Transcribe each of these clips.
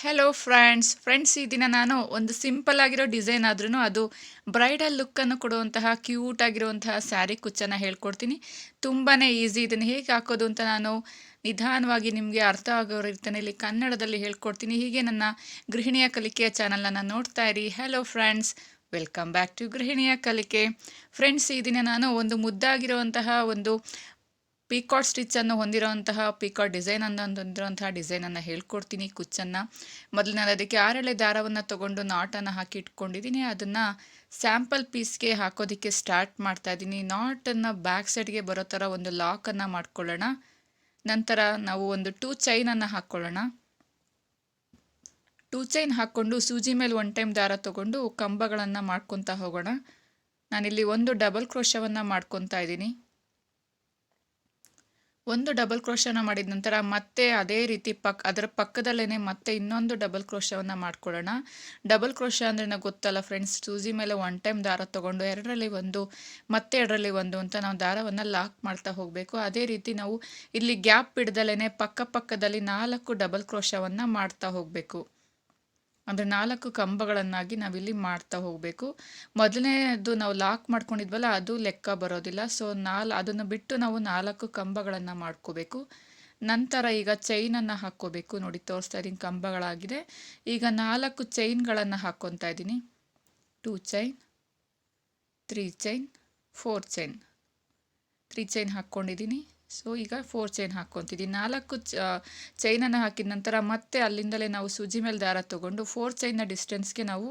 Hello friends ಈ ದಿನ ನಾನು ಒಂದು ಸಿಂಪಲ್ ಆಗಿರೋ ಡಿಸೈನ್ ಆದ್ರೂ ಅದು ಬ್ರೈಡಲ್ ಲುಕ್ಕನ್ನು ಕೊಡುವಂತಹ ಕ್ಯೂಟ್ ಆಗಿರುವಂತಹ ಸ್ಯಾರಿ ಕುಚ್ಚನ್ನು ಹೇಳ್ಕೊಡ್ತೀನಿ. ತುಂಬಾ ಈಸಿ. ಇದನ್ನು ಹೇಗೆ ಹಾಕೋದು ಅಂತ ನಾನು ನಿಧಾನವಾಗಿ ನಿಮಗೆ ಅರ್ಥ ಆಗೋ ರೀತಿಯಲ್ಲಿ ಇಲ್ಲಿ ಕನ್ನಡದಲ್ಲಿ ಹೇಳ್ಕೊಡ್ತೀನಿ. ಹೀಗೆ ನನ್ನ ಗೃಹಿಣಿಯ ಕಲಿಕೆಯ ಚಾನಲನ್ನು ನೋಡ್ತಾ ಇರಿ. Hello friends, welcome back to ಗೃಹಿಣಿಯ ಕಲಿಕೆ. ಫ್ರೆಂಡ್ಸ್, ಈ ದಿನ ನಾನು ಒಂದು ಮುದ್ದಾಗಿರುವಂತಹ ಒಂದು ಪೀಕಾಟ್ ಸ್ಟಿಚ್ಚನ್ನು ಹೊಂದಿರುವಂತಹ ಪೀಕಾಟ್ ಹೊಂದಿರುವಂತಹ ಡಿಸೈನನ್ನು ಹೇಳ್ಕೊಡ್ತೀನಿ. ಕುಚ್ಚನ್ನು ಮೊದಲು ನಾನು ಅದಕ್ಕೆ 6 ಎಳೆ ದಾರವನ್ನು ತಗೊಂಡು ನಾಟನ್ನು ಹಾಕಿ ಇಟ್ಕೊಂಡಿದ್ದೀನಿ. ಅದನ್ನು ಸ್ಯಾಂಪಲ್ ಪೀಸ್ಗೆ ಹಾಕೋದಕ್ಕೆ ಸ್ಟಾರ್ಟ್ ಮಾಡ್ತಾ ಇದ್ದೀನಿ. ನಾಟನ್ನು ಬ್ಯಾಕ್ ಸೈಡ್ಗೆ ಬರೋ ಥರ ಒಂದು ಲಾಕನ್ನು ಮಾಡ್ಕೊಳ್ಳೋಣ. ನಂತರ ನಾವು ಒಂದು 2 ಚೈನನ್ನು ಹಾಕ್ಕೊಳ್ಳೋಣ. 2 ಚೈನ್ ಹಾಕ್ಕೊಂಡು ಸೂಜಿ ಮೇಲೆ 1 ಟೈಮ್ ದಾರ ತಗೊಂಡು ಕಂಬಗಳನ್ನು ಮಾಡ್ಕೊತಾ ಹೋಗೋಣ. ನಾನಿಲ್ಲಿ ಒಂದು ಡಬಲ್ ಕ್ರೋಶವನ್ನು ಮಾಡ್ಕೊತಾ ಇದ್ದೀನಿ. ಒಂದು ಡಬಲ್ ಕ್ರೋಶನ ಮಾಡಿದ ನಂತರ ಮತ್ತೆ ಅದೇ ರೀತಿ ಅದರ ಪಕ್ಕದಲ್ಲೇ ಮತ್ತೆ ಇನ್ನೊಂದು ಡಬಲ್ ಕ್ರೋಶವನ್ನು ಮಾಡ್ಕೊಳ್ಳೋಣ. ಡಬಲ್ ಕ್ರೋಶ ಅಂದರೆ ನನಗೆ ಗೊತ್ತಲ್ಲ ಫ್ರೆಂಡ್ಸ್, ಸೂಜಿ ಮೇಲೆ 1 ಟೈಮ್ ದಾರ ತೊಗೊಂಡು 2ರಲ್ಲಿ 1 ಮತ್ತೆ 2ರಲ್ಲಿ 1 ಅಂತ ನಾವು ದಾರವನ್ನು ಲಾಕ್ ಮಾಡ್ತಾ ಹೋಗಬೇಕು. ಅದೇ ರೀತಿ ನಾವು ಇಲ್ಲಿ ಗ್ಯಾಪ್ ಬಿಡ್ದಲೇ ಪಕ್ಕದಲ್ಲಿ 4 ಡಬಲ್ ಕ್ರೋಶವನ್ನು ಮಾಡ್ತಾ ಹೋಗಬೇಕು. ಅಂದರೆ 4 ಕಂಬಗಳನ್ನಾಗಿ ನಾವಿಲ್ಲಿ ಮಾಡ್ತಾ ಹೋಗಬೇಕು. ಮೊದಲನೇದು ನಾವು ಲಾಕ್ ಮಾಡ್ಕೊಂಡಿದ್ವಲ್ಲ, ಅದು ಲೆಕ್ಕ ಬರೋದಿಲ್ಲ. ಸೊ ಅದನ್ನು ಬಿಟ್ಟು ನಾವು 4 ಕಂಬಗಳನ್ನು ಮಾಡ್ಕೋಬೇಕು. ನಂತರ ಈಗ ಚೈನನ್ನು ಹಾಕ್ಕೋಬೇಕು. ನೋಡಿ, ತೋರಿಸ್ತಾ ಇದ್ದೀನಿ, ಕಂಬಗಳಾಗಿದೆ. ಈಗ 4 ಚೈನ್ಗಳನ್ನು ಹಾಕ್ಕೊತಾ ಇದ್ದೀನಿ. 2 ಚೈನ್, 3 ಚೈನ್, 4 ಚೈನ್. 3 ಚೈನ್ ಹಾಕ್ಕೊಂಡಿದ್ದೀನಿ. ಸೊ ಈಗ 4 ಚೈನ್ ಹಾಕ್ಕೊತಿದ್ದೀನಿ. 4 ಚೈನನ್ನು ಹಾಕಿದ ನಂತರ ಮತ್ತೆ ಅಲ್ಲಿಂದಲೇ ನಾವು ಸೂಜಿ ಮೇಲೆ ದಾರ ತೊಗೊಂಡು 4 ಚೈನ್ನ ಡಿಸ್ಟೆನ್ಸ್ಗೆ ನಾವು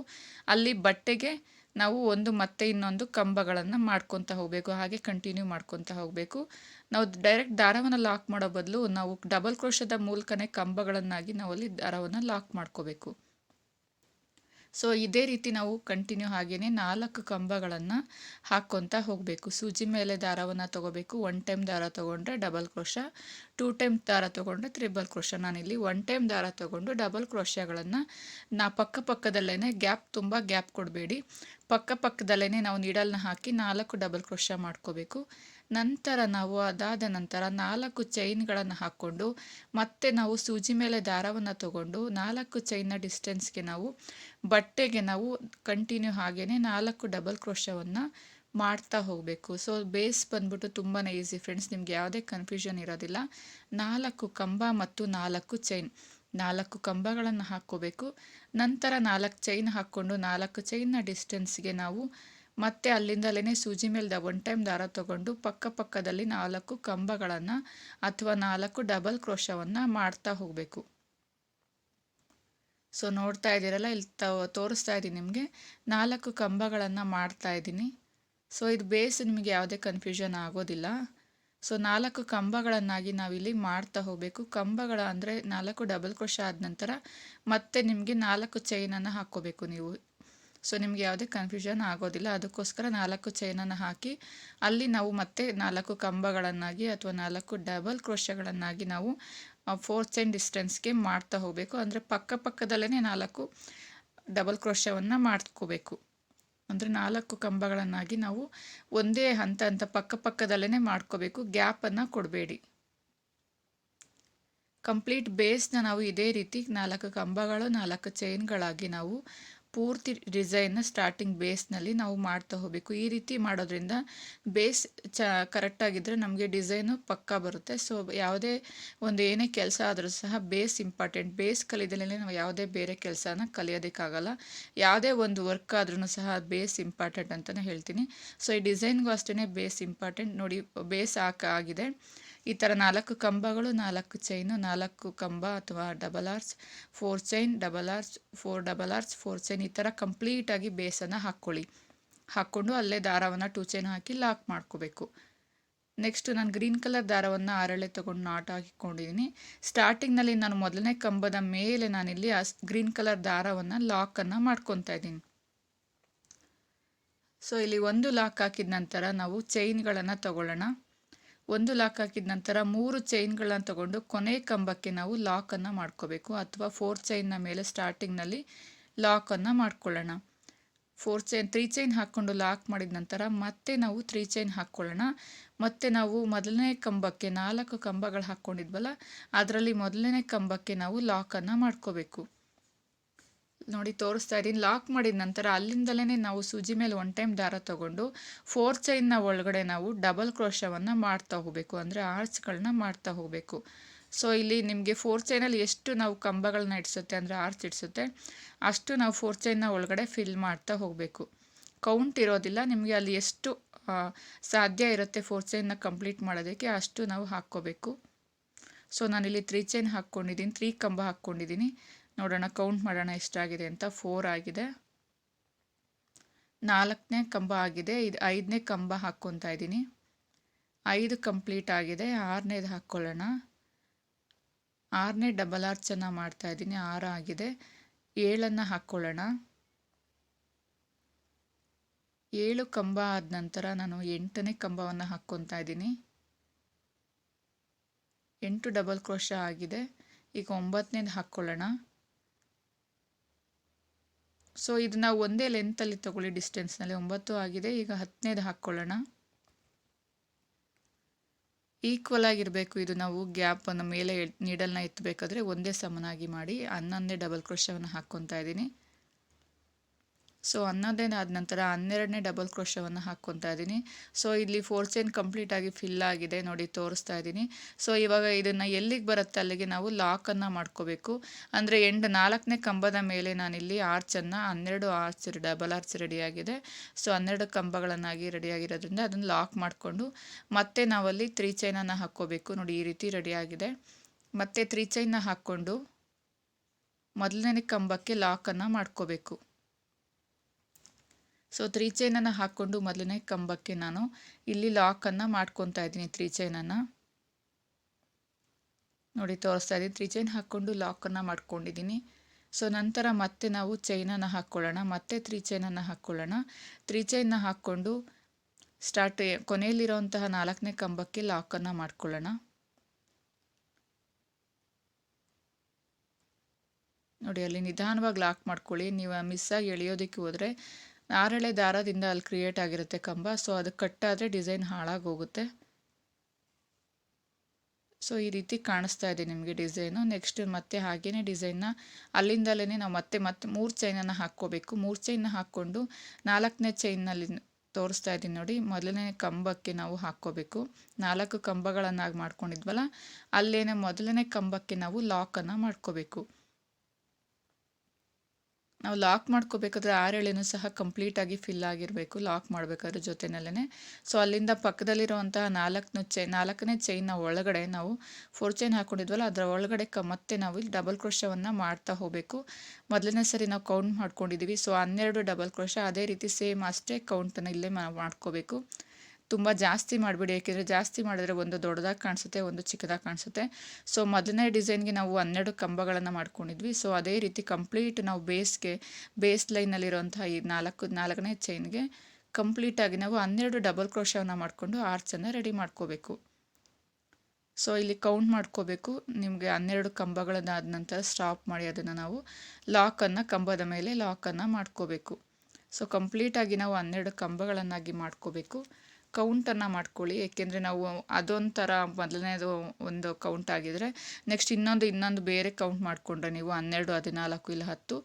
ಅಲ್ಲಿ ಬಟ್ಟೆಗೆ ನಾವು ಒಂದು ಮತ್ತೆ ಇನ್ನೊಂದು ಕಂಬಗಳನ್ನು ಮಾಡ್ಕೊತಾ ಹೋಗಬೇಕು. ಹಾಗೆ ಕಂಟಿನ್ಯೂ ಮಾಡ್ಕೊತಾ ಹೋಗಬೇಕು. ನಾವು ಡೈರೆಕ್ಟ್ ದಾರವನ್ನು ಲಾಕ್ ಮಾಡೋ ಬದಲು ನಾವು ಡಬಲ್ ಕ್ರೋಶದ ಮೂಲಕನೇ ಕಂಬಗಳನ್ನಾಗಿ ನಾವು ಅಲ್ಲಿ ದಾರವನ್ನು ಲಾಕ್ ಮಾಡ್ಕೋಬೇಕು. ಸೊ ಇದೇ ರೀತಿ ನಾವು ಕಂಟಿನ್ಯೂ ಹಾಗೇನೆ 4 ಕಂಬಗಳನ್ನು ಹಾಕ್ಕೊತಾ ಹೋಗಬೇಕು. ಸೂಜಿ ಮೇಲೆ ದಾರವನ್ನು ತಗೋಬೇಕು. 1 ಟೈಮ್ ದಾರ ತೊಗೊಂಡ್ರೆ ಡಬಲ್ ಕ್ರೋಶ, 2 ಟೈಮ್ ದಾರ ತೊಗೊಂಡ್ರೆ ತ್ರಿಬಲ್ ಕ್ರೋಶ. ನಾನಿಲ್ಲಿ 1 ಟೈಮ್ ದಾರ ತೊಗೊಂಡು ಡಬಲ್ ಕ್ರೋಶಗಳನ್ನು ಪಕ್ಕದಲ್ಲೇ ತುಂಬ ಗ್ಯಾಪ್ ಕೊಡಬೇಡಿ. ಪಕ್ಕದಲ್ಲೇ ನಾವು ನೀಡಲ್ನ ಹಾಕಿ 4 ಡಬಲ್ ಕ್ರೋಶ ಮಾಡ್ಕೋಬೇಕು. ನಂತರ ನಾವು ಅದಾದ ನಂತರ 4 ಚೈನ್ಗಳನ್ನು ಹಾಕ್ಕೊಂಡು ಮತ್ತೆ ನಾವು ಸೂಜಿ ಮೇಲೆ ದಾರವನ್ನು ತಗೊಂಡು 4 ಚೈನ್ನ ಡಿಸ್ಟೆನ್ಸ್ಗೆ ನಾವು ಬಟ್ಟೆಗೆ ನಾವು ಕಂಟಿನ್ಯೂ ಹಾಗೇನೆ 4 ಡಬಲ್ ಕ್ರೋಶವನ್ನು ಮಾಡ್ತಾ ಹೋಗಬೇಕು. ಸೊ ಬೇಸ್ ಬಂದ್ಬಿಟ್ಟು ತುಂಬಾ ಈಸಿ ಫ್ರೆಂಡ್ಸ್, ನಿಮ್ಗೆ ಯಾವುದೇ ಕನ್ಫ್ಯೂಷನ್ ಇರೋದಿಲ್ಲ. 4 ಕಂಬ ಮತ್ತು 4 ಚೈನ್, 4 ಕಂಬಗಳನ್ನು ಹಾಕ್ಕೋಬೇಕು. ನಂತರ 4 ಚೈನ್ ಹಾಕ್ಕೊಂಡು 4 ಚೈನ್ನ ಡಿಸ್ಟೆನ್ಸ್ಗೆ ನಾವು ಮತ್ತೆ ಅಲ್ಲಿಂದಲೇ ಸೂಜಿ ಮೇಲೆ 1 ಟೈಮ್ ದಾರ ತಗೊಂಡು ಪಕ್ಕದಲ್ಲಿ 4 ಕಂಬಗಳನ್ನು ಅಥವಾ 4 ಡಬಲ್ ಕ್ರೋಶವನ್ನು ಮಾಡ್ತಾ ಹೋಗಬೇಕು. ಸೊ ನೋಡ್ತಾ ಇದ್ದೀರಲ್ಲ, ಇಲ್ಲಿ ತೋರಿಸ್ತಾ ಇದ್ದೀನಿ ನಿಮಗೆ 4 ಕಂಬಗಳನ್ನು ಮಾಡ್ತಾ ಇದ್ದೀನಿ. ಸೊ ಇದು ಬೇಸ್, ನಿಮಗೆ ಯಾವುದೇ ಕನ್ಫ್ಯೂಷನ್ ಆಗೋದಿಲ್ಲ. ಸೊ 4 ಕಂಬಗಳನ್ನಾಗಿ ನಾವಿಲ್ಲಿ ಮಾಡ್ತಾ ಹೋಗಬೇಕು. ಕಂಬಗಳ ಅಂದರೆ 4 ಡಬಲ್ ಕ್ರೋಶ ಆದ ನಂತರ ಮತ್ತೆ ನಿಮಗೆ 4 ಚೈನನ್ನು ಹಾಕ್ಕೋಬೇಕು ನೀವು. ಸೊ ನಿಮಗೆ ಯಾವುದೇ ಕನ್ಫ್ಯೂಷನ್ ಆಗೋದಿಲ್ಲ. ಅದಕ್ಕೋಸ್ಕರ 4 ಚೈನನ್ನು ಹಾಕಿ ಅಲ್ಲಿ ನಾವು ಮತ್ತೆ 4 ಕಂಬಗಳನ್ನಾಗಿ ಅಥವಾ 4 ಡಬಲ್ ಕ್ರೋಶಗಳನ್ನಾಗಿ ನಾವು 4 ಚೈನ್ ಡಿಸ್ಟೆನ್ಸ್ಗೆ ಮಾಡ್ತಾ ಹೋಗಬೇಕು. ಅಂದರೆ ಪಕ್ಕದಲ್ಲೇ 4 ಡಬಲ್ ಕ್ರೋಶವನ್ನು ಮಾಡ್ಕೋಬೇಕು. ಅಂದರೆ 4 ಕಂಬಗಳನ್ನಾಗಿ ನಾವು ಒಂದೇ ಹಂತ ಪಕ್ಕದಲ್ಲೇ ಮಾಡ್ಕೋಬೇಕು. ಗ್ಯಾಪನ್ನು ಕೊಡಬೇಡಿ. ಕಂಪ್ಲೀಟ್ ಬೇಸ್ನ ನಾವು ಇದೇ ರೀತಿ 4 ಕಂಬಗಳು 4 ಚೈನ್ಗಳಾಗಿ ನಾವು ಪೂರ್ತಿ ಡಿಸೈನ್ನ ಸ್ಟಾರ್ಟಿಂಗ್ ಬೇಸ್ನಲ್ಲಿ ನಾವು ಮಾಡ್ತಾ ಹೋಗಬೇಕು. ಈ ರೀತಿ ಮಾಡೋದ್ರಿಂದ ಬೇಸ್ ಕರೆಕ್ಟಾಗಿದ್ದರೆ ನಮಗೆ ಡಿಸೈನು ಪಕ್ಕಾ ಬರುತ್ತೆ. ಸೊ ಯಾವುದೇ ಒಂದು ಏನೇ ಕೆಲಸ ಆದರೂ ಸಹ ಬೇಸ್ ಇಂಪಾರ್ಟೆಂಟ್. ಬೇಸ್ ಕಲಿದಲೇ ನಾವು ಯಾವುದೇ ಬೇರೆ ಕೆಲಸನ ಕಲಿಯೋದಕ್ಕಾಗಲ್ಲ. ಯಾವುದೇ ಒಂದು ವರ್ಕ್ ಆದ್ರೂ ಸಹ ಬೇಸ್ ಇಂಪಾರ್ಟೆಂಟ್ ಅಂತಲೇ ಹೇಳ್ತೀನಿ. ಸೊ ಈ ಡಿಸೈನ್ಗೂ ಅಷ್ಟೇ ಬೇಸ್ ಇಂಪಾರ್ಟೆಂಟ್. ನೋಡಿ, ಬೇಸ್ ಆಗಿದೆ. ಈ ಥರ 4 ಕಂಬಗಳು, 4 ಚೈನು, 4 ಕಂಬ ಅಥವಾ double arch, 4 chain, double arch, 4 double arch, 4 chain, ಈ ಥರ ಕಂಪ್ಲೀಟಾಗಿ ಬೇಸನ್ನು ಹಾಕ್ಕೊಂಡು ಅಲ್ಲೇ ದಾರವನ್ನು 2 ಚೈನ್ ಹಾಕಿ ಲಾಕ್ ಮಾಡ್ಕೋಬೇಕು. ನೆಕ್ಸ್ಟ್ ನಾನು ಗ್ರೀನ್ ಕಲರ್ ದಾರವನ್ನು 6 ಎಳೆ ತೊಗೊಂಡು ನಾಟ್ ಹಾಕಿಕೊಂಡಿದ್ದೀನಿ. ಸ್ಟಾರ್ಟಿಂಗ್ನಲ್ಲಿ ನಾನು ಮೊದಲನೇ ಕಂಬದ ಮೇಲೆ ನಾನಿಲ್ಲಿ ಗ್ರೀನ್ ಕಲರ್ ದಾರವನ್ನು ಲಾಕನ್ನು ಮಾಡ್ಕೊತಾ ಇದ್ದೀನಿ. ಸೊ ಇಲ್ಲಿ ಒಂದು ಲಾಕ್ ಹಾಕಿದ ನಂತರ ನಾವು ಚೈನ್ಗಳನ್ನು ತಗೊಳ್ಳೋಣ. ಒಂದು ಲಾಕ್ ಹಾಕಿದ ನಂತರ 3 ಚೈನ್ಗಳನ್ನು ತಗೊಂಡು ಕೊನೆ ಕಂಬಕ್ಕೆ ನಾವು ಲಾಕನ್ನು ಮಾಡ್ಕೋಬೇಕು. ಅಥವಾ 4 ಚೈನ್ನ ಮೇಲೆ ಸ್ಟಾರ್ಟಿಂಗ್ನಲ್ಲಿ ಲಾಕನ್ನು ಮಾಡ್ಕೊಳ್ಳೋಣ. 3 ಚೈನ್ ಹಾಕ್ಕೊಂಡು ಲಾಕ್ ಮಾಡಿದ ನಂತರ ಮತ್ತೆ ನಾವು 3 ಚೈನ್ ಹಾಕ್ಕೊಳ್ಳೋಣ. ಮತ್ತು ನಾವು ಮೊದಲನೇ ಕಂಬಕ್ಕೆ 4 ಕಂಬಗಳು ಹಾಕ್ಕೊಂಡಿದ್ವಲ್ಲ, ಅದರಲ್ಲಿ ಮೊದಲನೇ ಕಂಬಕ್ಕೆ ನಾವು ಲಾಕನ್ನು ಮಾಡ್ಕೋಬೇಕು. ನೋಡಿ ತೋರಿಸ್ತಾ ಇದ್ದೀನಿ. ಲಾಕ್ ಮಾಡಿದ ನಂತರ ಅಲ್ಲಿಂದಲೇ ನಾವು ಸೂಜಿ ಮೇಲೆ ಒನ್ ಟೈಮ್ ದಾರ ತಗೊಂಡು 4 ಚೈನ್ನ ಒಳಗಡೆ ನಾವು ಡಬಲ್ ಕ್ರೋಶವನ್ನು ಮಾಡ್ತಾ ಹೋಗಬೇಕು, ಅಂದರೆ ಆರ್ಚ್ಗಳನ್ನ ಮಾಡ್ತಾ ಹೋಗಬೇಕು. ಸೊ ಇಲ್ಲಿ ನಿಮಗೆ 4 ಚೈನಲ್ಲಿ ಎಷ್ಟು ನಾವು ಕಂಬಗಳನ್ನ ಇಡಿಸುತ್ತೆ ಅಂದರೆ ಆರ್ಚ್ ಇಡಿಸುತ್ತೆ ಅಷ್ಟು ನಾವು 4 ಚೈನ್ನ ಒಳಗಡೆ ಫಿಲ್ ಮಾಡ್ತಾ ಹೋಗಬೇಕು. ಕೌಂಟ್ ಇರೋದಿಲ್ಲ, ನಿಮಗೆ ಅಲ್ಲಿ ಎಷ್ಟು ಸಾಧ್ಯ ಇರುತ್ತೆ 4 ಚೈನ್ನ ಕಂಪ್ಲೀಟ್ ಮಾಡೋದಕ್ಕೆ ಅಷ್ಟು ನಾವು ಹಾಕ್ಕೋಬೇಕು. ಸೊ ನಾನಿಲ್ಲಿ 3 ಚೈನ್ ಹಾಕ್ಕೊಂಡಿದ್ದೀನಿ, 3 ಕಂಬ ಹಾಕ್ಕೊಂಡಿದ್ದೀನಿ. ನೋಡೋಣ ಕೌಂಟ್ ಮಾಡೋಣ ಎಷ್ಟಾಗಿದೆ ಅಂತ. 4 ಆಗಿದೆ, 4ನೇ ಕಂಬ ಆಗಿದೆ, ಇದು 5ನೇ ಕಂಬ ಹಾಕ್ಕೊತಾ ಇದ್ದೀನಿ. 5 ಕಂಪ್ಲೀಟ್ ಆಗಿದೆ, 6ನೇದು ಹಾಕ್ಕೊಳ್ಳೋಣ. 6ನೇ ಡಬಲ್ ಆರ್ಚನ್ನು ಮಾಡ್ತಾ ಇದ್ದೀನಿ, 6 ಆಗಿದೆ. 7ಅನ್ನು ಹಾಕ್ಕೊಳ್ಳೋಣ. 7 ಕಂಬ ಆದ ನಂತರ ನಾನು 8ನೇ ಕಂಬವನ್ನು ಹಾಕ್ಕೊತಾ ಇದ್ದೀನಿ. 8 ಡಬಲ್ ಕ್ರೋಶ ಆಗಿದೆ. ಈಗ 9ನೇದು ಹಾಕ್ಕೊಳ್ಳೋಣ. ಸೊ ಇದು ನಾವು ಒಂದೇ ಲೆಂತಲ್ಲಿ ತಗೊಳ್ಳಿ, ಡಿಸ್ಟೆನ್ಸ್ನಲ್ಲಿ 9 ಆಗಿದೆ. ಈಗ 10ನೇದು ಹಾಕ್ಕೊಳ್ಳೋಣ. ಈಕ್ವಲ್ ಆಗಿರಬೇಕು ಇದು, ನಾವು ಗ್ಯಾಪನ್ನು ಮೇಲೆ ನೀಡಲ್ನ ಎತ್ತಬೇಕಾದ್ರೆ ಒಂದೇ ಸಮನಾಗಿ ಮಾಡಿ. 11ನೇ ಡಬಲ್ ಕ್ರೋಶವನ್ನು ಹಾಕ್ಕೊತಾ ಇದ್ದೀನಿ. ಸೊ 11ನೇ ಆದ ನಂತರ 12ನೇ ಡಬಲ್ ಕ್ರೋಶವನ್ನು ಹಾಕ್ಕೊತಾ ಇದ್ದೀನಿ. ಸೊ ಇಲ್ಲಿ 4 ಚೈನ್ ಕಂಪ್ಲೀಟ್ ಆಗಿ ಫಿಲ್ ಆಗಿದೆ, ನೋಡಿ ತೋರಿಸ್ತಾ ಇದ್ದೀನಿ. ಸೊ ಇವಾಗ ಇದನ್ನು ಎಲ್ಲಿಗೆ ಬರುತ್ತೆ ಅಲ್ಲಿಗೆ ನಾವು ಲಾಕನ್ನು ಮಾಡ್ಕೋಬೇಕು. ಅಂದರೆ 4ನೇ ಕಂಬದ ಮೇಲೆ ನಾನಿಲ್ಲಿ ಆರ್ಚನ್ನು 12 ಆರ್ಚ್ ಡಬಲ್ ಆರ್ಚ್ ರೆಡಿಯಾಗಿದೆ. ಸೊ 12 ಕಂಬಗಳನ್ನಾಗಿ ರೆಡಿಯಾಗಿರೋದ್ರಿಂದ ಅದನ್ನು ಲಾಕ್ ಮಾಡಿಕೊಂಡು ಮತ್ತೆ ನಾವಲ್ಲಿ 3 ಚೈನನ್ನು ಹಾಕ್ಕೋಬೇಕು. ನೋಡಿ ಈ ರೀತಿ ರೆಡಿಯಾಗಿದೆ. ಮತ್ತೆ 3 ಚೈನ್ನ ಹಾಕ್ಕೊಂಡು ಮೊದಲನೇ ಕಂಬಕ್ಕೆ ಲಾಕನ್ನು ಮಾಡ್ಕೋಬೇಕು. ಸೊ 3 ಚೈನನ್ನು ಹಾಕ್ಕೊಂಡು ಮೊದಲನೇ ಕಂಬಕ್ಕೆ ನಾನು ಇಲ್ಲಿ ಲಾಕನ್ನು ಮಾಡ್ಕೊತಾ ಇದ್ದೀನಿ. 3 ಚೈನನ್ನು ನೋಡಿ ತೋರಿಸ್ತಾ ಇದ್ದೀನಿ. 3 ಚೈನ್ ಹಾಕ್ಕೊಂಡು ಲಾಕನ್ನು ಮಾಡ್ಕೊಂಡಿದ್ದೀನಿ. ಸೊ ನಂತರ ಮತ್ತೆ ನಾವು ಚೈನನ್ನು ಹಾಕ್ಕೊಳ್ಳೋಣ, ಮತ್ತೆ 3 ಚೈನನ್ನು ಹಾಕ್ಕೊಳ್ಳೋಣ. 3 ಚೈನ್ನ ಹಾಕ್ಕೊಂಡು ಕೊನೆಯಲ್ಲಿರುವಂತಹ 4ನೇ ಕಂಬಕ್ಕೆ ಲಾಕನ್ನು ಮಾಡ್ಕೊಳ್ಳೋಣ. ನೋಡಿ ಅಲ್ಲಿ ನಿಧಾನವಾಗಿ ಲಾಕ್ ಮಾಡ್ಕೊಳ್ಳಿ. ನೀವು ಮಿಸ್ಸಾಗಿ ಎಳೆಯೋದಕ್ಕೆ ಹೋದರೆ 6 ಎಳೆ ದಾರದಿಂದ ಅಲ್ಲಿ ಕ್ರಿಯೇಟ್ ಆಗಿರುತ್ತೆ ಕಂಬ. ಸೊ ಅದು ಕಟ್ಟಾದರೆ ಡಿಸೈನ್ ಹಾಳಾಗಿ ಹೋಗುತ್ತೆ. ಸೊ ಈ ರೀತಿ ಕಾಣಿಸ್ತಾ ಇದೆ ನಿಮಗೆ ಡಿಸೈನು. ನೆಕ್ಸ್ಟ್ ಮತ್ತೆ ಹಾಗೇನೆ ಡಿಸೈನ್ನ ಅಲ್ಲಿಂದಲೇ ನಾವು ಮತ್ತೆ 3 ಚೈನನ್ನು ಹಾಕ್ಕೋಬೇಕು. 3 ಚೈನ್ನ ಹಾಕ್ಕೊಂಡು 4ನೇ ಚೈನ್ನಲ್ಲಿ ತೋರಿಸ್ತಾ ಇದ್ದೀನಿ ನೋಡಿ, ಮೊದಲನೇ ಕಂಬಕ್ಕೆ ನಾವು ಹಾಕ್ಕೋಬೇಕು. 4 ಕಂಬಗಳನ್ನಾಗಿ ಮಾಡ್ಕೊಂಡಿದ್ವಲ್ಲ ಅಲ್ಲೇನೆ ಮೊದಲನೇ ಕಂಬಕ್ಕೆ ನಾವು ಲಾಕನ್ನು ಮಾಡ್ಕೋಬೇಕು. ನಾವು ಲಾಕ್ ಮಾಡ್ಕೋಬೇಕಾದ್ರೆ 6 ಎಳೆನೂ ಸಹ ಕಂಪ್ಲೀಟಾಗಿ ಫಿಲ್ ಆಗಿರಬೇಕು ಲಾಕ್ ಮಾಡಬೇಕಾದ್ರೆ ಜೊತೆನಲ್ಲೇ. ಸೊ ಅಲ್ಲಿಂದ ಪಕ್ಕದಲ್ಲಿರುವಂತಹ 4ನೇ ಚೈನ್ನ ಒಳಗಡೆ ನಾವು 4 ಚೈನ್ ಹಾಕ್ಕೊಂಡಿದ್ವಲ್ಲ ಅದರ ಒಳಗಡೆ ಮತ್ತೆ ನಾವು ಇಲ್ಲಿ ಡಬಲ್ ಕ್ರೋಶವನ್ನು ಮಾಡ್ತಾ ಹೋಗಬೇಕು. ಮೊದಲನೇ ಸರಿ ನಾವು ಕೌಂಟ್ ಮಾಡ್ಕೊಂಡಿದ್ದೀವಿ. ಸೊ 12 ಡಬಲ್ ಕ್ರೋಶ, ಅದೇ ರೀತಿ ಸೇಮ್ ಅಷ್ಟೇ ಕೌಂಟನ್ನು ಇಲ್ಲೇ ಮಾಡ್ಕೋಬೇಕು. ತುಂಬ ಜಾಸ್ತಿ ಮಾಡಿಬಿಡಿ, ಏಕೆಂದರೆ ಜಾಸ್ತಿ ಮಾಡಿದ್ರೆ ಒಂದು ದೊಡ್ಡದಾಗಿ ಕಾಣಿಸುತ್ತೆ, ಒಂದು ಚಿಕ್ಕದಾಗಿ ಕಾಣಿಸುತ್ತೆ. ಸೊ ಮೊದಲನೇ ಡಿಸೈನ್ಗೆ ನಾವು 12 ಕಂಬಗಳನ್ನು ಮಾಡ್ಕೊಂಡಿದ್ವಿ. ಸೊ ಅದೇ ರೀತಿ ಕಂಪ್ಲೀಟ್ ನಾವು ಬೇಸ್ ಲೈನಲ್ಲಿರುವಂತಹ ಈ 4ನೇ ಚೈನ್ಗೆ ಕಂಪ್ಲೀಟಾಗಿ ನಾವು 12 ಡಬಲ್ ಕ್ರೋಶವನ್ನು ಮಾಡಿಕೊಂಡು ಆರ್ಚನ್ನು ರೆಡಿ ಮಾಡ್ಕೋಬೇಕು. ಸೊ ಇಲ್ಲಿ ಕೌಂಟ್ ಮಾಡ್ಕೋಬೇಕು. ನಿಮಗೆ 12 ಕಂಬಗಳದ್ದಾದ ನಂತರ ಸ್ಟಾಪ್ ಮಾಡಿ ಅದನ್ನು ನಾವು ಕಂಬದ ಮೇಲೆ ಲಾಕನ್ನು ಮಾಡ್ಕೋಬೇಕು. ಸೊ ಕಂಪ್ಲೀಟಾಗಿ ನಾವು 12 ಕಂಬಗಳನ್ನಾಗಿ ಮಾಡ್ಕೋಬೇಕು. ಕೌಂಟನ್ನು ಮಾಡ್ಕೊಳ್ಳಿ, ಏಕೆಂದರೆ ನಾವು ಅದೊಂಥರ ಮೊದಲನೇದು ಒಂದು ಕೌಂಟ್ ಆಗಿದರೆ ನೆಕ್ಸ್ಟ್ ಇನ್ನೊಂದು ಬೇರೆ ಕೌಂಟ್ ಮಾಡಿಕೊಂಡ್ರೆ ನೀವು 12, 14 ಇಲ್ಲ 10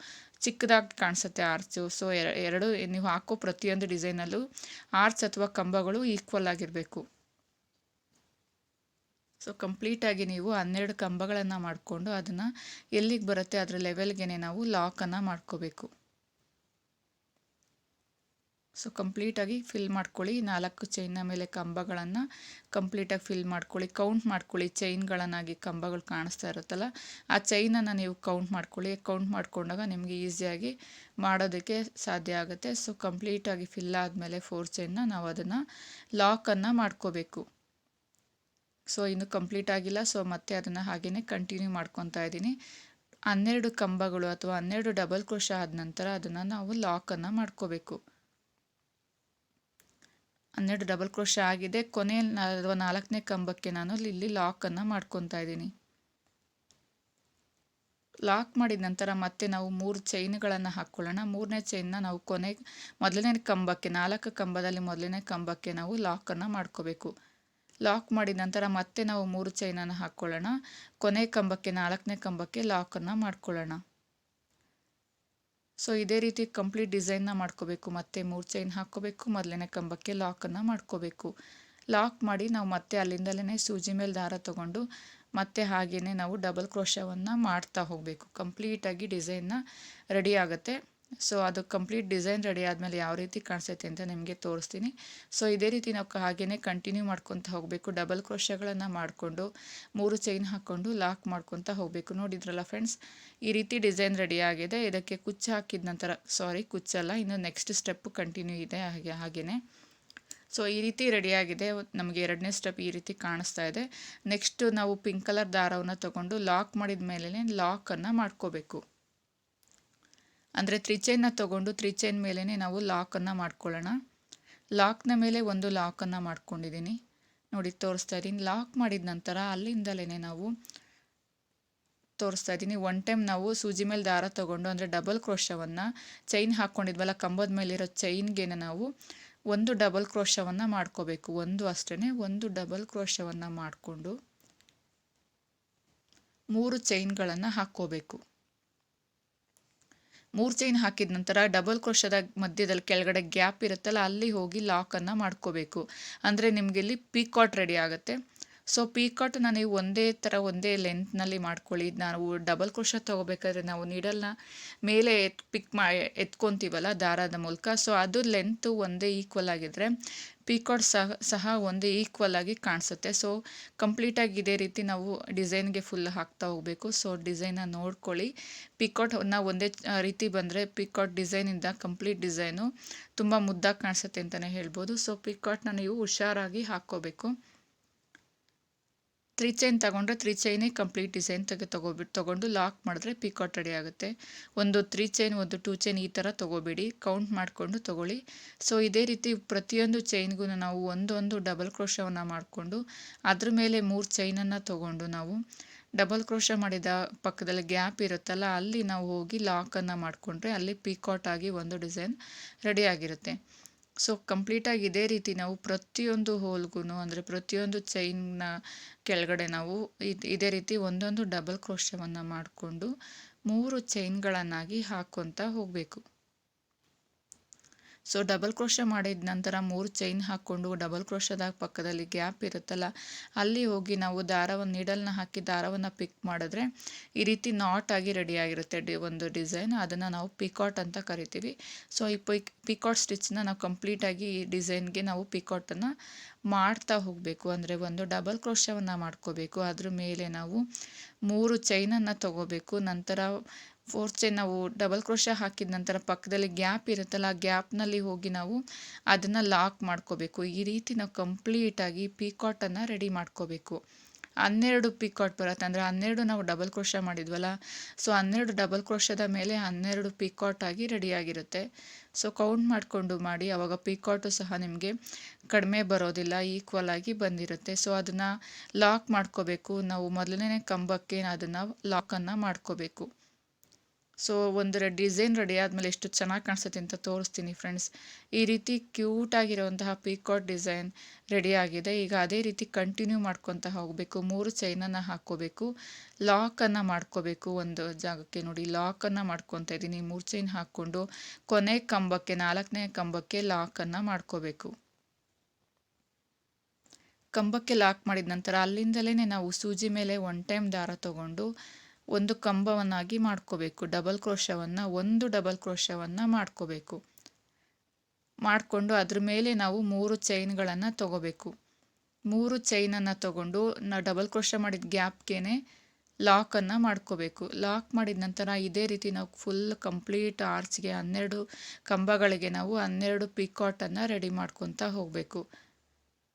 ಚಿಕ್ಕದಾಗಿ ಕಾಣಿಸುತ್ತೆ ಆರ್ಚು. ಸೊ ಎರಡು ನೀವು ಹಾಕೋ ಪ್ರತಿಯೊಂದು ಡಿಸೈನಲ್ಲೂ ಆರ್ಚ್ ಅಥವಾ ಕಂಬಗಳು ಈಕ್ವಲ್ ಆಗಿರಬೇಕು. ಸೊ ಕಂಪ್ಲೀಟಾಗಿ ನೀವು 12 ಕಂಬಗಳನ್ನು ಮಾಡಿಕೊಂಡು ಅದನ್ನು ಎಲ್ಲಿಗೆ ಬರುತ್ತೆ ಅದರ ಲೆವೆಲ್ಗೆ ನಾವು ಲಾಕನ್ನು ಮಾಡ್ಕೋಬೇಕು. ಸೊ ಕಂಪ್ಲೀಟಾಗಿ ಫಿಲ್ ಮಾಡ್ಕೊಳ್ಳಿ. 4 ಚೈನ್ನ ಮೇಲೆ ಕಂಬಗಳನ್ನು ಕಂಪ್ಲೀಟಾಗಿ ಫಿಲ್ ಮಾಡ್ಕೊಳ್ಳಿ. ಕೌಂಟ್ ಮಾಡ್ಕೊಳ್ಳಿ ಚೈನ್ಗಳನ್ನಾಗಿ. ಕಂಬಗಳು ಕಾಣಿಸ್ತಾ ಇರುತ್ತಲ್ಲ ಆ ಚೈನನ್ನು ನೀವು ಕೌಂಟ್ ಮಾಡ್ಕೊಳ್ಳಿ. ಕೌಂಟ್ ಮಾಡಿಕೊಂಡಾಗ ನಿಮಗೆ ಈಸಿಯಾಗಿ ಮಾಡೋದಕ್ಕೆ ಸಾಧ್ಯ ಆಗುತ್ತೆ. ಸೊ ಕಂಪ್ಲೀಟಾಗಿ ಫಿಲ್ ಆದಮೇಲೆ 4 ಚೈನ್ನ ನಾವು ಅದನ್ನು ಲಾಕನ್ನು ಮಾಡ್ಕೋಬೇಕು. ಸೊ ಇನ್ನು ಕಂಪ್ಲೀಟ್ ಆಗಿಲ್ಲ. ಸೊ ಮತ್ತೆ ಅದನ್ನು ಹಾಗೆಯೇ ಕಂಟಿನ್ಯೂ ಮಾಡ್ಕೊತಾ ಇದ್ದೀನಿ. 12 ಕಂಬಗಳು ಅಥವಾ 12 ಡಬಲ್ ಕ್ರೋಶ ಆದ ನಂತರ ಅದನ್ನು ನಾವು ಲಾಕನ್ನು ಮಾಡ್ಕೋಬೇಕು. 12 ಡಬಲ್ ಕ್ರೋಶ ಆಗಿದೆ. ಕೊನೆಯ 4ನೇ ಕಂಬಕ್ಕೆ ನಾನು ಇಲ್ಲಿ ಲಾಕನ್ನು ಮಾಡ್ಕೊತಾ ಇದ್ದೀನಿ. ಲಾಕ್ ಮಾಡಿದ ನಂತರ ಮತ್ತೆ ನಾವು 3 ಚೈನ್ಗಳನ್ನು ಹಾಕ್ಕೊಳ್ಳೋಣ. 3ನೇ ಚೈನ್ನ ನಾವು ಮೊದಲನೇ ಕಂಬಕ್ಕೆ 4 ಕಂಬದಲ್ಲಿ ಮೊದಲನೇ ಕಂಬಕ್ಕೆ ನಾವು ಲಾಕನ್ನು ಮಾಡ್ಕೋಬೇಕು. ಲಾಕ್ ಮಾಡಿದ ನಂತರ ಮತ್ತೆ ನಾವು 3 ಚೈನನ್ನು ಹಾಕ್ಕೊಳ್ಳೋಣ. ಕೊನೆ ಕಂಬಕ್ಕೆ 4ನೇ ಕಂಬಕ್ಕೆ ಲಾಕನ್ನು ಮಾಡ್ಕೊಳ್ಳೋಣ. ಸೊ ಇದೇ ರೀತಿ ಕಂಪ್ಲೀಟ್ ಡಿಸೈನ್ನ ಮಾಡ್ಕೋಬೇಕು. ಮತ್ತೆ 3 ಚೈನ್ ಹಾಕ್ಕೋಬೇಕು. ಮೊದಲನೇ ಕಂಬಕ್ಕೆ ಲಾಕನ್ನು ಮಾಡ್ಕೋಬೇಕು. ಲಾಕ್ ಮಾಡಿ ನಾವು ಮತ್ತೆ ಅಲ್ಲಿಂದಲೇ ಸೂಜಿ ಮೇಲೆ ದಾರ ತಗೊಂಡು ಮತ್ತೆ ಹಾಗೆಯೇ ನಾವು ಡಬಲ್ ಕ್ರೋಶವನ್ನು ಮಾಡ್ತಾ ಹೋಗಬೇಕು. ಕಂಪ್ಲೀಟಾಗಿ ಡಿಸೈನ್ನ ರೆಡಿ ಆಗುತ್ತೆ. ಸೊ ಅದು ಕಂಪ್ಲೀಟ್ ಡಿಸೈನ್ ರೆಡಿ ಆದಮೇಲೆ ಯಾವ ರೀತಿ ಕಾಣಿಸುತ್ತೆ ಅಂತ ನಿಮಗೆ ತೋರಿಸ್ತೀನಿ. ಸೊ ಇದೇ ರೀತಿ ನಾವು ಹಾಗೆಯೇ ಕಂಟಿನ್ಯೂ ಮಾಡ್ಕೊತಾ ಹೋಗಬೇಕು. ಡಬಲ್ ಕ್ರೋಶಗಳನ್ನು ಮಾಡಿಕೊಂಡು 3 ಚೈನ್ ಹಾಕ್ಕೊಂಡು ಲಾಕ್ ಮಾಡ್ಕೊತಾ ಹೋಗಬೇಕು. ನೋಡಿದ್ರಲ್ಲ ಫ್ರೆಂಡ್ಸ್, ಈ ರೀತಿ ಡಿಸೈನ್ ರೆಡಿ ಆಗಿದೆ. ಇದಕ್ಕೆ ಕುಚ್ಚು ಹಾಕಿದ ನಂತರ, ಕುಚ್ಚಲ್ಲ, ಇನ್ನು ನೆಕ್ಸ್ಟ್ ಸ್ಟೆಪ್ ಕಂಟಿನ್ಯೂ ಇದೆ ಹಾಗೆಯೇ. ಸೊ ಈ ರೀತಿ ರೆಡಿಯಾಗಿದೆ. ನಮಗೆ ಎರಡನೇ ಸ್ಟೆಪ್ ಈ ರೀತಿ ಕಾಣಿಸ್ತಾ ಇದೆ. ನೆಕ್ಸ್ಟ್ ನಾವು ಪಿಂಕ್ ಕಲರ್ ದಾರವನ್ನು ತಗೊಂಡು ಲಾಕ್ ಮಾಡಿದ ಮೇಲೆ ಲಾಕನ್ನು ಮಾಡ್ಕೋಬೇಕು. ಅಂದರೆ 3 ಚೈನ್ನ ತಗೊಂಡು 3 ಚೈನ್ ಮೇಲೇ ನಾವು ಲಾಕನ್ನು ಮಾಡ್ಕೊಳ್ಳೋಣ. ಲಾಕ್ನ ಮೇಲೆ ಒಂದು ಲಾಕನ್ನು ಮಾಡ್ಕೊಂಡಿದ್ದೀನಿ ನೋಡಿ, ತೋರಿಸ್ತಾ ಇದ್ದೀನಿ. ಲಾಕ್ ಮಾಡಿದ ನಂತರ ಅಲ್ಲಿಂದಲೇ ನಾವು ತೋರಿಸ್ತಾ ಇದ್ದೀನಿ, ಒನ್ ಟೈಮ್ ನಾವು ಸೂಜಿ ಮೇಲೆ ದಾರ ತಗೊಂಡು, ಅಂದರೆ ಡಬಲ್ ಕ್ರೋಶವನ್ನು ಚೈನ್ ಹಾಕ್ಕೊಂಡಿದ್ವಲ್ಲ ಕಂಬದ ಮೇಲಿರೋ ಚೈನ್ಗೆ ನಾವು ಒಂದು ಡಬಲ್ ಕ್ರೋಶವನ್ನು ಮಾಡ್ಕೋಬೇಕು. ಒಂದು ಡಬಲ್ ಕ್ರೋಶವನ್ನು ಮಾಡಿಕೊಂಡು 3 ಚೈನ್ಗಳನ್ನು ಹಾಕ್ಕೋಬೇಕು. 3 ಚೈನ್ ಹಾಕಿದ ನಂತರ ಡಬಲ್ ಕ್ರೋಶದ ಮಧ್ಯದಲ್ಲಿ ಕೆಳಗಡೆ ಗ್ಯಾಪ್ ಇರುತ್ತಲ್ಲ, ಅಲ್ಲಿ ಹೋಗಿ ಲಾಕನ್ನು ಮಾಡ್ಕೋಬೇಕು. ಅಂದರೆ ನಿಮಗೆ ಇಲ್ಲಿ ಪೀಕಾಟ್ ರೆಡಿ ಆಗುತ್ತೆ. ಸೊ ಪೀಕಾಟನ್ನ ನೀವು ಒಂದೇ ಲೆಂತ್ನಲ್ಲಿ ಮಾಡ್ಕೊಳ್ಳಿ. ನಾವು ಡಬಲ್ ಕ್ರೋಶ ತೊಗೋಬೇಕಾದ್ರೆ ನಾವು ನೀಡಲ್ನ ಮೇಲೆ ಎತ್ಕೊತೀವಲ್ಲ ದಾರದ ಮೂಲಕ, ಸೊ ಅದು ಲೆಂತು ಒಂದೇ ಈಕ್ವಲ್ ಆಗಿದ್ದರೆ ಪೀಕಾಟ್ ಸಹ ಒಂದೇ ಈಕ್ವಲ್ ಆಗಿ ಕಾಣಿಸುತ್ತೆ. ಸೊ ಕಂಪ್ಲೀಟಾಗಿ ಇದೇ ರೀತಿ ನಾವು ಡಿಸೈನ್ಗೆ ಫುಲ್ ಹಾಕ್ತಾ ಹೋಗಬೇಕು. ಸೊ ಡಿಸೈನ ನೋಡ್ಕೊಳ್ಳಿ. ಪೀಕಾಟ್ನ ಒಂದೇ ರೀತಿ ಬಂದರೆ ಪೀಕಾಟ್ ಡಿಸೈನಿಂದ ಕಂಪ್ಲೀಟ್ ಡಿಸೈನು ತುಂಬ ಮುದ್ದಾಗಿ ಕಾಣಿಸುತ್ತೆ ಅಂತಲೇ ಹೇಳ್ಬೋದು. ಸೊ ಪೀಕಾಟ್ನ ನೀವು ಹುಷಾರಾಗಿ ಹಾಕ್ಕೋಬೇಕು. 3 ಚೈನ್ ತಗೊಂಡ್ರೆ 3 ಚೈನೇ ಕಂಪ್ಲೀಟ್ ಡಿಸೈನ್ ತಗೊಂಡು ಲಾಕ್ ಮಾಡಿದ್ರೆ ಪೀಕಾಟ್ ರೆಡಿ ಆಗುತ್ತೆ. ಒಂದು 3 ಚೈನ್, ಒಂದು 2 ಚೈನ್ ಈ ಥರ ತೊಗೋಬೇಡಿ, ಕೌಂಟ್ ಮಾಡಿಕೊಂಡು ತೊಗೊಳ್ಳಿ. ಸೊ ಇದೇ ರೀತಿ ಪ್ರತಿಯೊಂದು ಚೈನ್ಗೂ ನಾವು ಒಂದೊಂದು ಡಬಲ್ ಕ್ರೋಶವನ್ನು ಮಾಡಿಕೊಂಡು ಅದ್ರ ಮೇಲೆ 3 ಚೈನನ್ನು ತೊಗೊಂಡು ನಾವು ಡಬಲ್ ಕ್ರೋಶ ಮಾಡಿದ ಪಕ್ಕದಲ್ಲಿ ಗ್ಯಾಪ್ ಇರುತ್ತಲ್ಲ, ಅಲ್ಲಿ ನಾವು ಹೋಗಿ ಲಾಕನ್ನು ಮಾಡಿಕೊಂಡ್ರೆ ಅಲ್ಲಿ ಪೀಕಾಟ್ ಆಗಿ ಒಂದು ಡಿಸೈನ್ ರೆಡಿಯಾಗಿರುತ್ತೆ. ಸೊ ಕಂಪ್ಲೀಟಾಗಿ ಇದೇ ರೀತಿ ನಾವು ಪ್ರತಿಯೊಂದು ಹೋಲ್ಗೂ, ಅಂದರೆ ಪ್ರತಿಯೊಂದು ಚೈನ್ನ ಕೆಳಗಡೆ ನಾವು ಇದೇ ರೀತಿ ಒಂದೊಂದು ಡಬಲ್ ಕ್ರೋಶವನ್ನು ಮಾಡಿಕೊಂಡು 3 ಚೈನ್ಗಳನ್ನಾಗಿ ಹಾಕ್ಕೊತಾ ಹೋಗಬೇಕು. ಸೊ ಡಬಲ್ ಕ್ರೋಶ ಮಾಡಿದ ನಂತರ 3 ಚೈನ್ ಹಾಕ್ಕೊಂಡು ಡಬಲ್ ಕ್ರೋಶದ ಪಕ್ಕದಲ್ಲಿ ಗ್ಯಾಪ್ ಇರುತ್ತಲ್ಲ, ಅಲ್ಲಿ ಹೋಗಿ ನಾವು ನೀಡಲ್ನ ಹಾಕಿ ದಾರವನ್ನು ಪಿಕ್ ಮಾಡಿದ್ರೆ ಈ ರೀತಿ ನಾಟ್ ಆಗಿ ರೆಡಿಯಾಗಿರುತ್ತೆ ಒಂದು ಡಿಸೈನ್. ಅದನ್ನು ನಾವು ಪಿಕಾಟ್ ಅಂತ ಕರಿತೀವಿ. ಸೊ ಈ ಪಿಕಾಟ್ ಸ್ಟಿಚ್ನ ನಾವು ಕಂಪ್ಲೀಟಾಗಿ ಈ ಡಿಸೈನ್ಗೆ ನಾವು ಪಿಕಾಟನ್ನು ಮಾಡ್ತಾ ಹೋಗಬೇಕು. ಅಂದರೆ ಒಂದು ಡಬಲ್ ಕ್ರೋಶವನ್ನು ಮಾಡ್ಕೋಬೇಕು. ಅದ್ರ ಮೇಲೆ ನಾವು 3 ಚೈನನ್ನು ತಗೋಬೇಕು. ನಂತರ 4 ಚೈನ್ ನಾವು ಡಬಲ್ ಕ್ರೋಶ ಹಾಕಿದ ನಂತರ ಪಕ್ಕದಲ್ಲಿ ಗ್ಯಾಪ್ ಇರುತ್ತಲ್ಲ, ಆ ಗ್ಯಾಪ್ನಲ್ಲಿ ಹೋಗಿ ನಾವು ಅದನ್ನು ಲಾಕ್ ಮಾಡ್ಕೋಬೇಕು. ಈ ರೀತಿ ನಾವು ಕಂಪ್ಲೀಟಾಗಿ ಪೀಕಾಟನ್ನು ರೆಡಿ ಮಾಡ್ಕೋಬೇಕು. 12 ಪೀಕಾಟ್ ಬರುತ್ತೆ. ಅಂದರೆ 12 ನಾವು ಡಬಲ್ ಕ್ರೋಶ ಮಾಡಿದ್ವಲ್ಲ, ಸೊ 12 ಡಬಲ್ ಕ್ರೋಶದ ಮೇಲೆ 12 ಪೀಕಾಟ್ ಆಗಿ ರೆಡಿಯಾಗಿರುತ್ತೆ. ಸೊ ಕೌಂಟ್ ಮಾಡಿಕೊಂಡು ಮಾಡಿ, ಆವಾಗ ಪೀಕಾಟು ಸಹ ನಿಮಗೆ ಕಡಿಮೆ ಬರೋದಿಲ್ಲ, ಈಕ್ವಲ್ ಆಗಿ ಬಂದಿರುತ್ತೆ. ಸೊ ಅದನ್ನು ಲಾಕ್ ಮಾಡ್ಕೋಬೇಕು. ನಾವು ಮೊದಲನೇ ಕಂಬಕ್ಕೆ ಅದನ್ನು ಲಾಕನ್ನು ಮಾಡ್ಕೋಬೇಕು. ಸೊ ಒಂದು ಡಿಸೈನ್ ರೆಡಿ ಆದಮೇಲೆ ಎಷ್ಟು ಚೆನ್ನಾಗಿ ಕಾಣಿಸುತ್ತೆ ಅಂತ ತೋರಿಸ್ತೀನಿ ಫ್ರೆಂಡ್ಸ್. ಈ ರೀತಿ ಕ್ಯೂಟಾಗಿರುವಂತಹ ಪೀಕಾಟ್ ಡಿಸೈನ್ ರೆಡಿ ಆಗಿದೆ. ಈಗ ಅದೇ ರೀತಿ ಕಂಟಿನ್ಯೂ ಮಾಡ್ಕೊತಾ ಹೋಗಬೇಕು. 3 ಚೈನನ್ನು ಹಾಕ್ಕೋಬೇಕು, ಲಾಕನ್ನು ಮಾಡ್ಕೋಬೇಕು. ಒಂದು ಜಾಗಕ್ಕೆ ನೋಡಿ ಲಾಕನ್ನು ಮಾಡ್ಕೊತಾ ಇದ್ದೀನಿ. 3 ಚೈನ್ ಹಾಕ್ಕೊಂಡು ಕೊನೆ ಕಂಬಕ್ಕೆ, 4ನೇ ಕಂಬಕ್ಕೆ ಲಾಕನ್ನು ಮಾಡ್ಕೋಬೇಕು. ಕಂಬಕ್ಕೆ ಲಾಕ್ ಮಾಡಿದ ನಂತರ ಅಲ್ಲಿಂದಲೇ ನಾವು ಸೂಜಿ ಮೇಲೆ ಒನ್ ಟೈಮ್ ದಾರ ತಗೊಂಡು ಒಂದು ಕಂಬವನ್ನಾಗಿ ಮಾಡ್ಕೋಬೇಕು. ಒಂದು ಡಬಲ್ ಕ್ರೋಶವನ್ನು ಮಾಡ್ಕೋಬೇಕು. ಮಾಡಿಕೊಂಡು ಅದ್ರ ಮೇಲೆ ನಾವು 3 ಚೈನ್ಗಳನ್ನು ತಗೋಬೇಕು. 3 ಚೈನನ್ನು ತಗೊಂಡು ನಾವು ಡಬಲ್ ಕ್ರೋಶ ಮಾಡಿದ ಗ್ಯಾಪ್ಗೆ ಲಾಕನ್ನು ಮಾಡ್ಕೋಬೇಕು. ಲಾಕ್ ಮಾಡಿದ ನಂತರ ಇದೇ ರೀತಿ ನಾವು ಫುಲ್ ಕಂಪ್ಲೀಟ್ ಆರ್ಚ್ಗೆ 12 ಕಂಬಗಳಿಗೆ ನಾವು 12 ಪಿಕಾಟನ್ನು ರೆಡಿ ಮಾಡ್ಕೊತಾ ಹೋಗಬೇಕು.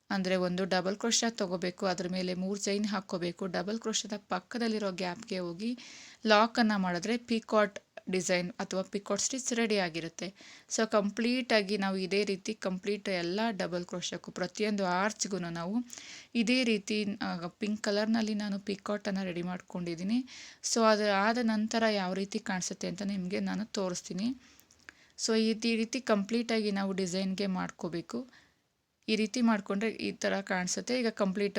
ಅಂದರೆ ಒಂದು ಡಬಲ್ ಕ್ರೋಶ ತೊಗೋಬೇಕು, ಅದ್ರ ಮೇಲೆ 3 ಚೈನ್ ಹಾಕ್ಕೋಬೇಕು. ಡಬಲ್ ಕ್ರೋಶದ ಪಕ್ಕದಲ್ಲಿರೋ ಗ್ಯಾಪ್ಗೆ ಹೋಗಿ ಲಾಕನ್ನು ಮಾಡಿದ್ರೆ ಪಿಕಾಟ್ ಡಿಸೈನ್ ಅಥವಾ ಪಿಕಾಟ್ ಸ್ಟಿಚ್ ರೆಡಿ ಆಗಿರುತ್ತೆ. ಸೊ ಕಂಪ್ಲೀಟಾಗಿ ನಾವು ಇದೇ ರೀತಿ ಕಂಪ್ಲೀಟ್ ಎಲ್ಲ ಡಬಲ್ ಕ್ರೋಶಕ್ಕೂ ಪ್ರತಿಯೊಂದು ಆರ್ಚ್ಗೂ ನಾವು ಇದೇ ರೀತಿ ಪಿಂಕ್ ಕಲರ್ನಲ್ಲಿ ನಾನು ಪಿಕಾಟನ್ನು ರೆಡಿ ಮಾಡ್ಕೊಂಡಿದ್ದೀನಿ. ಸೊ ಅದು ಆದ ನಂತರ ಯಾವ ರೀತಿ ಕಾಣಿಸುತ್ತೆ ಅಂತ ನಿಮಗೆ ನಾನು ತೋರಿಸ್ತೀನಿ. ಸೊ ಈ ರೀತಿ ಕಂಪ್ಲೀಟಾಗಿ ನಾವು ಡಿಸೈನ್ಗೆ ಮಾಡ್ಕೋಬೇಕು. ಈ ರೀತಿ ಮಾಡಿಕೊಂಡ್ರೆ ಈ ಥರ ಕಾಣಿಸುತ್ತೆ. ಈಗ ಕಂಪ್ಲೀಟ್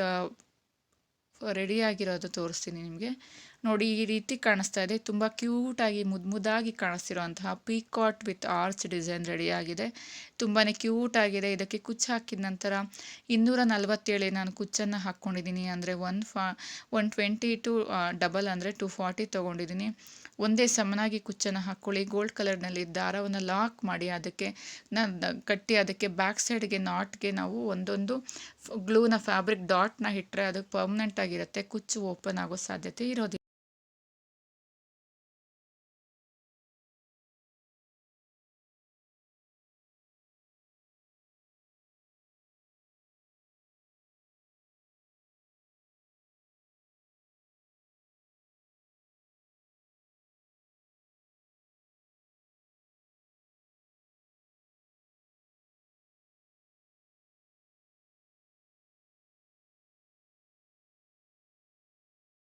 ರೆಡಿಯಾಗಿರೋದು ತೋರಿಸ್ತೀನಿ ನಿಮಗೆ. ನೋಡಿ ಈ ರೀತಿ ಕಾಣಿಸ್ತಾ ಇದೆ. ತುಂಬ ಕ್ಯೂಟಾಗಿ ಮುದ್ದಾಗಿ ಕಾಣಿಸ್ತಿರುವಂತಹ ಪೀಕಾಟ್ ವಿತ್ ಆರ್ಚ್ ಡಿಸೈನ್ ರೆಡಿಯಾಗಿದೆ. ತುಂಬಾ ಕ್ಯೂಟಾಗಿದೆ. ಇದಕ್ಕೆ ಕುಚ್ಚು ಹಾಕಿದ ನಂತರ 247 ನಾನು ಕುಚ್ಚನ್ನು ಹಾಕ್ಕೊಂಡಿದ್ದೀನಿ. ಅಂದರೆ 120 ಟು ಡಬಲ್ ಅಂದರೆ 240 ತೊಗೊಂಡಿದ್ದೀನಿ. ಒಂದೇ ಸಮನಾಗಿ ಕುಚ್ಚನ್ನು ಹಾಕ್ಕೊಳ್ಳಿ. ಗೋಲ್ಡ್ ಕಲರ್ನಲ್ಲಿ ದಾರವನ್ನು ಲಾಕ್ ಮಾಡಿ ಅದಕ್ಕೆ ಕಟ್ಟಿ ಅದಕ್ಕೆ ಬ್ಯಾಕ್ ಸೈಡ್ಗೆ ನಾಟ್ಗೆ ನಾವು ಒಂದೊಂದು ಗ್ಲೂನ ಫ್ಯಾಬ್ರಿಕ್ ಡಾಟ್ನ ಇಟ್ಟರೆ ಅದು ಪರ್ಮನೆಂಟ್ ಆಗಿರುತ್ತೆ. ಕುಚ್ಚು ಓಪನ್ ಆಗೋ ಸಾಧ್ಯತೆ ಇರೋದಿಲ್ಲ.